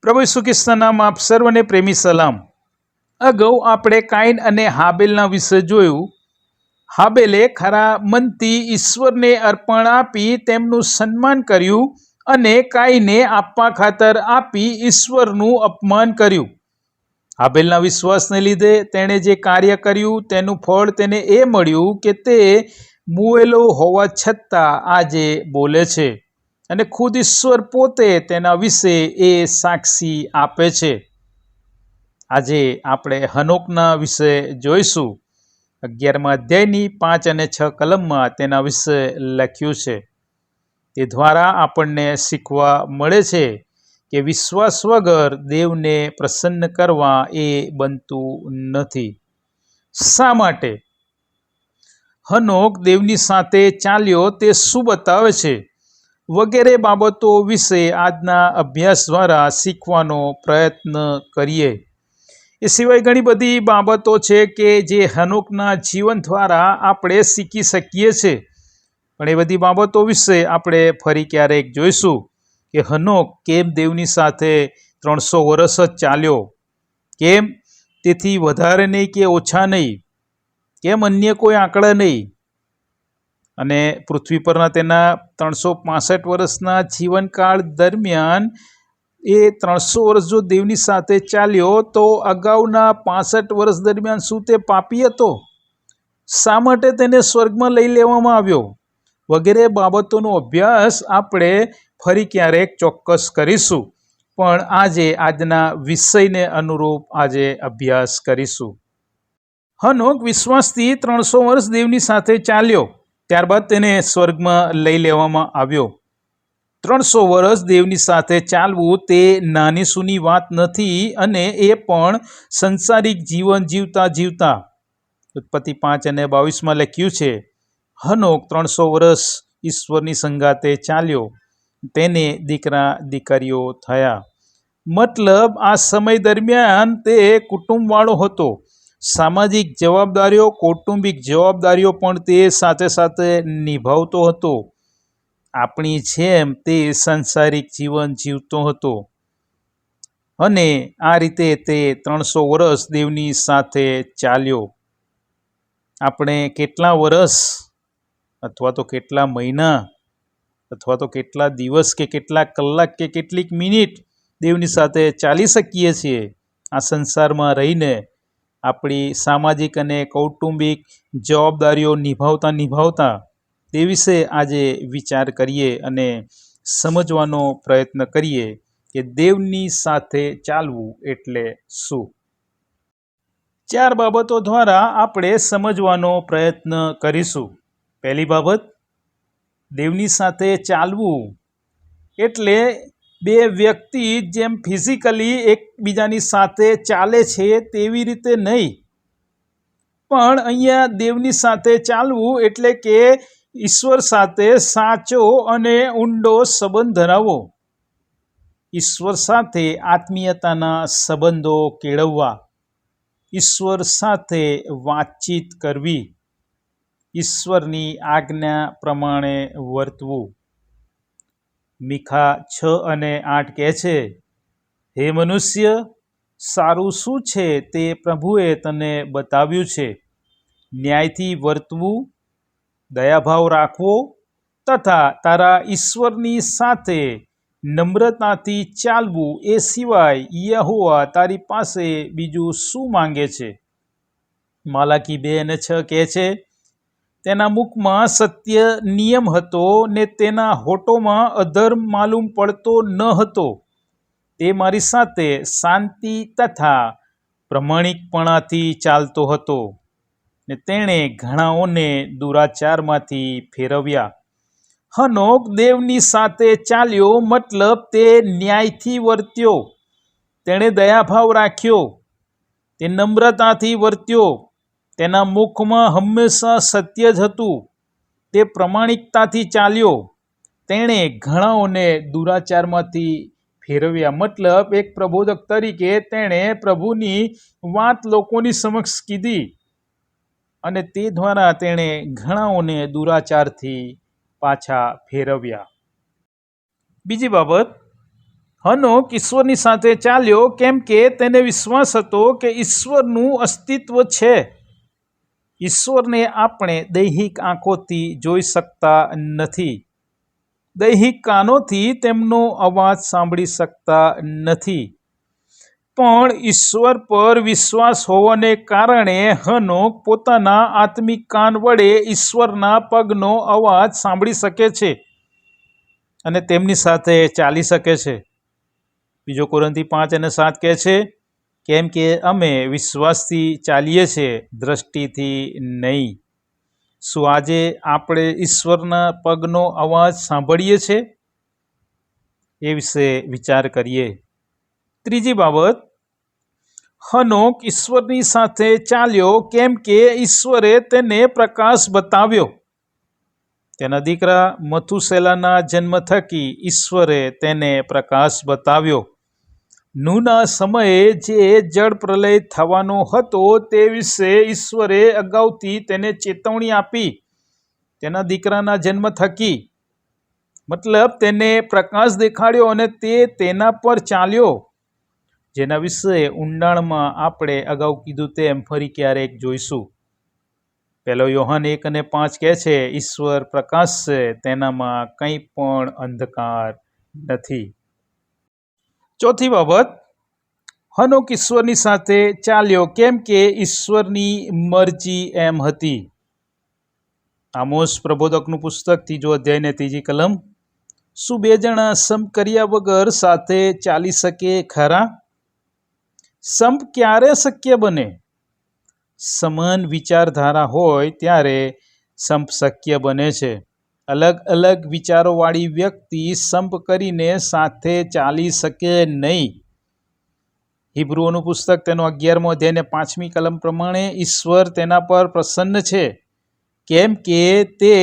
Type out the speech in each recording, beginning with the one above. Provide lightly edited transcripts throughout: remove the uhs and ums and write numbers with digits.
પ્રભુ ઈસુ ખ્રિસ્તના નામ આપ સર્વને પ્રેમી સલામ। અગાઉ આપણે કાઈન અને હાબેલના વિશે જોયું। હાબેલે ખરા મનથી ઈશ્વરને અર્પણ આપી તેમનું સન્માન કર્યું અને કાઈને આપવા ખાતર આપી ઈશ્વરનું અપમાન કર્યું। હાબેલના વિશ્વાસને લીધે તેણે જે કાર્ય કર્યું તેનું ફળ તેને એ મળ્યું કે તે મુએલો હોવા છતાં આજે બોલે છે અને ખુદ ઈશ્વર પોતે તેના વિશે એ સાક્ષી આપે છે। આજે આપણે હનોકના વિશે જોઈશું। 11મા અધ્યાયની 5 અને 6 કલમમાં તેના વિશે લખ્યું છે। તે દ્વારા આપણને શીખવા મળે છે કે વિશ્વાસ વગર દેવને પ્રસન્ન કરવા એ બનતું નથી। શા માટે? હનોક દેવની સાથે ચાલ્યો તે શું બતાવે છે વગેરે બાબતો વિશે આજના અભ્યાસ દ્વારા શીખવાનો પ્રયત્ન કરીએ। એ સિવાય ઘણી બધી બાબતો છે કે જે હનોકના જીવન દ્વારા આપણે શીખી શકીએ છીએ, પણ એ બધી બાબતો વિશે આપણે ફરી ક્યારેક જોઈશું કે હનોક કેમ દેવની સાથે 300 વર્ષ જ ચાલ્યો, કેમ તેથી વધારે નહીં કે ઓછા નહીં, કેમ અન્ય કોઈ આંકડા નહીં, અને પૃથ્વી પરના તેના 365 વર્ષના જીવનકાળ દરમિયાન એ 300 વર્ષ જો દેવની સાથે ચાલ્યો તો અગાઉના 65 વર્ષ દરમિયાન શું તે પાપી હતો? શા માટે તેને સ્વર્ગમાં લઈ લેવામાં આવ્યો? વગેરે બાબતોનો અભ્યાસ આપણે ફરી ક્યારેક ચોક્કસ કરીશું, પણ આજે આજના વિષયને અનુરૂપ આજે અભ્યાસ કરીશું। હનોક વિશ્વાસથી 300 વર્ષ દેવની સાથે ચાલ્યો, ત્યારબાદ તેને સ્વર્ગમાં લઈ લેવામાં આવ્યો। 300 વર્ષ દેવની સાથે ચાલવું તે નાની સૂની વાત નથી, અને એ પણ સંસારિક જીવન જીવતા જીવતા। ઉત્પત્તિ 5 અને 22માં લખ્યું છે, હનોક 300 વર્ષ ઈશ્વરની સંગાતે ચાલ્યો, તેને દીકરા દીકરીઓ થયા। મતલબ આ સમય દરમિયાન તે કુટુંબવાળો હતો। સામાજિક જવાબદારીઓ, કૌટુંબિક જવાબદારીઓ પણ તે સાથે સાથે નિભાવતો હતો। આપણી જેમ તે સંસારિક જીવન જીવતો હતો, અને આ રીતે તે 300 વર્ષ દેવની સાથે ચાલ્યો। આપણે કેટલા વર્ષ અથવા તો કેટલા મહિના અથવા તો કેટલા દિવસ કે કેટલા કલાક કે કેટલીક મિનિટ દેવની સાથે ચાલી શકીએ છીએ આ સંસારમાં રહીને? આપણી સામાજિક અને કૌટુંબિક જવાબદારીઓ નિભાવતા તે વિશે આજે વિચાર કરીએ અને સમજવાનો પ્રયત્ન કરીએ કે દેવની સાથે ચાલવું એટલે શું। 4 બાબતો દ્વારા આપણે સમજવાનો પ્રયત્ન કરીશું। પહેલી બાબત, દેવની સાથે ચાલવું એટલે બે વ્યક્તિ જેમ ફિઝિકલી એકબીજાની સાથે ચાલે છે તેવી રીતે નહીં, પણ અહીંયા દેવની સાથે ચાલવું એટલે કે ઈશ્વર સાથે સાચો અને ઊંડો સંબંધ ધરાવવો, ઈશ્વર સાથે આત્મીયતાના સંબંધો કેળવવા, ઈશ્વર સાથે વાતચીત કરવી, ઈશ્વરની આજ્ઞા પ્રમાણે વર્તવું। મીખા 6 અને 8 કહે છે, હે મનુષ્ય, સારું શું છે તે પ્રભુએ તને બતાવ્યું છે। ન્યાયથી વર્તવું, દયાભાવ રાખવો તથા તારા ઈશ્વરની સાથે નમ્રતાથી ચાલવું, એ સિવાય યહોવા તારી પાસે બીજું શું માંગે છે? માલાકી 2 અને 6 કહે છે, તેના મુખમાં સત્ય નિયમ હતો ને તેના હોઠોમાં અધર્મ માલુમ પડતો ન હતો। તે મારી સાથે શાંતિ તથા પ્રમાણિકપણાથી ચાલતો હતો, ને તેણે ઘણાઓને દુરાચારમાંથી ફેરવ્યા। હનોક દેવની સાથે ચાલ્યો, મતલબ તે ન્યાયથી વર્ત્યો, તેણે દયાભાવ રાખ્યો, તે નમ્રતાથી વર્ત્યો, તેના મુખમાં હંમેશા સત્ય જ હતું, તે પ્રમાણિકતાથી ચાલ્યો, તેણે ઘણાઓને દુરાચારમાંથી ફેરવ્યા। મતલબ એક પ્રબોધક તરીકે તેણે પ્રભુની વાત લોકોની સમક્ષ કીધી, અને તે દ્વારા તેણે ઘણાઓને દુરાચારથી પાછા ફેરવ્યા। બીજી બાબત, હનોક ઈશ્વરની સાથે ચાલ્યો કેમ કે તેને વિશ્વાસ હતો કે ઈશ્વરનું અસ્તિત્વ છે. ઈશ્વરને આપણે દૈહિક આંખોથી જોઈ શકતા નથી, દૈહિક કાનોથી તેમનો અવાજ સાંભળી શકતા નથી, પણ ઈશ્વર પર વિશ્વાસ હોવાને કારણે હનોક પોતાના આત્મિક કાન વડે ઈશ્વરના પગનો અવાજ સાંભળી શકે છે અને તેમની સાથે ચાલી શકે છે. 2 કોરિન્થી 5:7 કહે છે, કેમ કે અમે વિશ્વાસથી ચાલીએ છીએ, દ્રષ્ટિથી નહીં. શું આજે આપણે ઈશ્વરના પગનો અવાજ સાંભળીએ છીએ? એ વિશે વિચાર કરીએ. ત્રીજી બાબત, હનોક ઈશ્વરની સાથે ચાલ્યો કેમ કે ઈશ્વરે તેને પ્રકાશ બતાવ્યો. તેના દીકરા મથુસેલાના જન્મ થકી ઈશ્વરે તેને પ્રકાશ બતાવ્યો. નૂહના સમયે જે જળ પ્રલય થવાનો હતો તે વિશે ઈશ્વરે અગાઉથી તેને ચેતવણી આપી તેના દીકરાના જન્મ થકી. મતલબ તેને પ્રકાશ દેખાડ્યો અને તે તેના પર ચાલ્યો, જેના વિશે ઊંડાણમાં આપણે અગાઉ કીધું તેમ ફરી ક્યારેક જોઈશું. 1 યોહાન 1:5 કહે છે, ઈશ્વર પ્રકાશ છે, તેનામાં કંઈ પણ અંધકાર નથી. ચોથી બાબત, હનોક ઈશ્વરની સાથે ચાલ્યો કેમ કે ઈશ્વરની મરજી એમ હતી. આમોસ પ્રબોધકનું પુસ્તક 3 અધ્યાય ને 3 કલમ. શું 2 જણા સંપ કર્યા વગર સાથે ચાલી શકે ખરા? સંપ ક્યારે શક્ય બને? સમાન વિચારધારા હોય ત્યારે સંપ શક્ય બને છે. અલગ અલગ વિચારોવાળી વ્યક્તિ સંપ કરીને સાથે ચાલી શકે નહીં. હિબ્રુઓનું પુસ્તક તેનો 11મો અધ્યાય ને 5મી કલમ પ્રમાણે ઈશ્વર તેના પર પ્રસન્ન છે, કેમ કે તે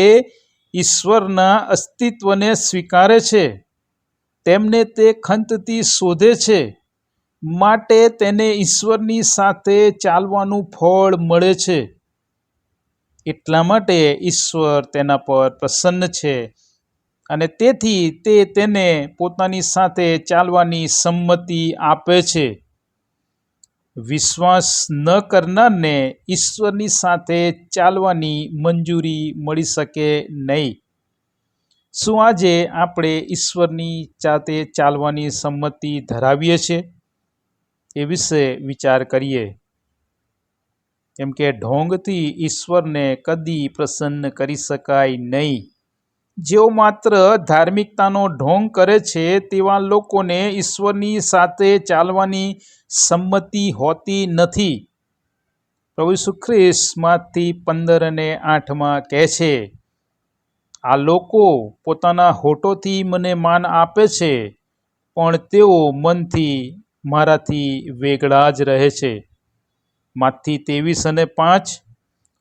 ઈશ્વરના અસ્તિત્વને સ્વીકારે છે, તેમને તે ખંતથી શોધે છે, માટે તેને ઈશ્વરની સાથે ચાલવાનું ફળ મળે છે. એટલા માટે ઈશ્વર તેના પર પ્રસન્ન છે અને તેથી તે તેને પોતાની સાથે ચાલવાની સંમતિ આપે છે. વિશ્વાસ ન કરનારને ઈશ્વરની સાથે ચાલવાની મંજૂરી મળી શકે નહીં. શું આજે આપણે ઈશ્વરની સાથે ચાલવાની સંમતિ ધરાવીએ છીએ? એ વિશે વિચાર કરીએ. કેમ કે ઢોંગથી ઈશ્વરને કદી પ્રસન્ન કરી શકાય નહીં. જેઓ માત્ર ધાર્મિકતાનો ઢોંગ કરે છે તેવા લોકોને ઈશ્વરની સાથે ચાલવાની સંમતિ હોતી નથી. પ્રભુ ઈસુ ખ્રિસ્ત માથી 15:8 કહે છે, આ લોકો પોતાના હોઠોથી મને માન આપે છે, પણ તેઓ મનથી મારાથી વેગળા જ રહે છે. માથી 23:5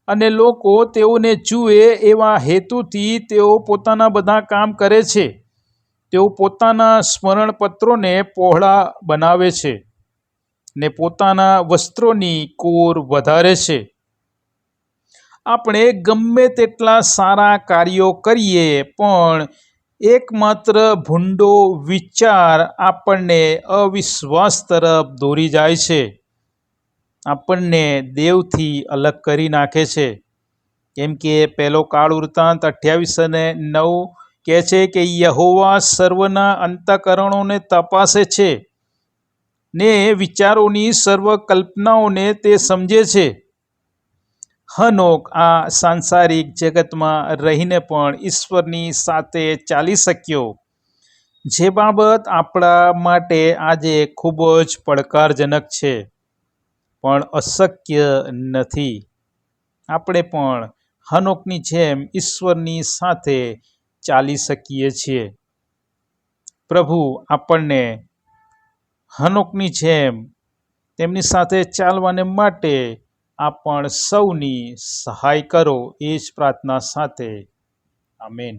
અને લોકો તેઓને જુએ એવા હેતુથી તેઓ પોતાના બધા કામ કરે છે. તેઓ પોતાના સ્મરણપત્રોને પહોળા બનાવે છે ને પોતાના વસ્ત્રોની કોર વધારે છે. આપણે ગમે તેટલા સારા કાર્યો કરીએ, પણ એકમાત્ર ભૂંડો વિચાર આપણને અવિશ્વાસ તરફ દોરી જાય છે, આપણને દેવથી અલગ કરી નાખે છે. કેમ કે 1 કાળ વૃત્તાંત 28:9 કહે છે કે યહોવા સર્વના અંતઃકરણોને તપાસે છે ને વિચારોની સર્વ કલ્પનાઓને તે સમજે છે. હનોક આ સાંસારિક જગતમાં રહીને પણ ઈશ્વરની સાથે ચાલી શક્યો, જે બાબત આપણા માટે આજે ખૂબ જ પડકારજનક છે, પણ અશક્ય નથી. આપણે પણ હનોકની જેમ ઈશ્વરની સાથે ચાલી શકીએ છીએ. પ્રભુ આપણને હનોકની જેમ તેમની સાથે ચાલવાને માટે આપણ સૌની સહાય કરો, એ જ પ્રાર્થના સાથે. આમેન.